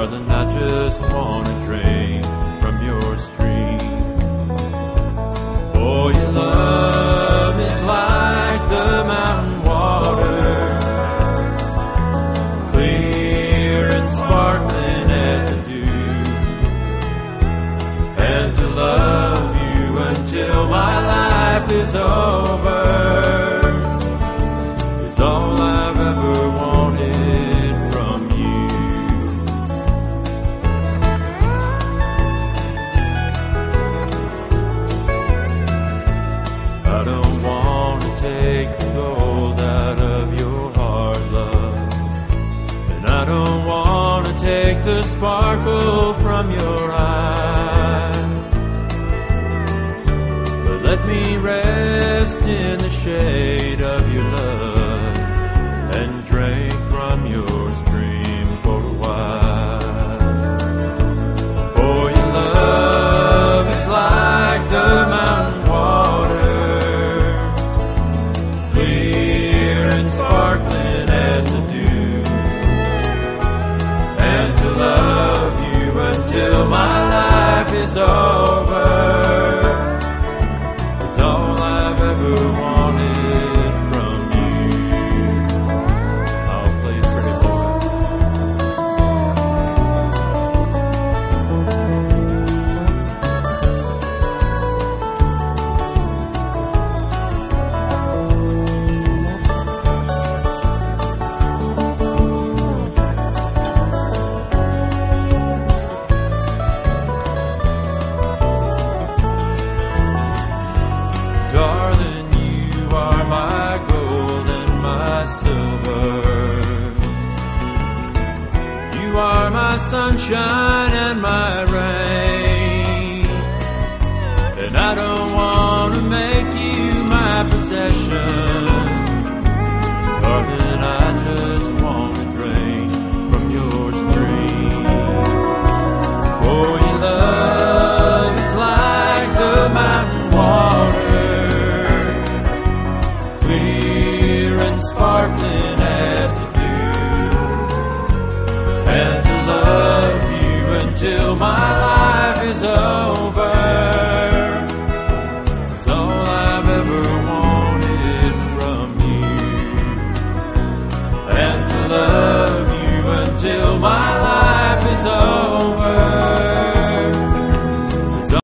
Darling, I just want to drink from your stream. For your love is like the mountain water, clear and sparkling as the dew. And to love you until my life is over is all I've ever wanted from you. I don't want to take the gold out of your heart, love, and I don't want to take the sparkle from your eyes. But let me rest in the shade of your love and drink from your stream for a while. For your love is like the mountain water, clear and sparkling as the dew. And to love you until my life is over is all I've ever wanted from you. Oh, please forgive me. Darling, you are my gold and my silver. You are my sunshine and my rain. And I don't want to make you my possession. Darling, I just want to drink from your stream. For your love is like the mountain water, clear and sparkling as the dew. And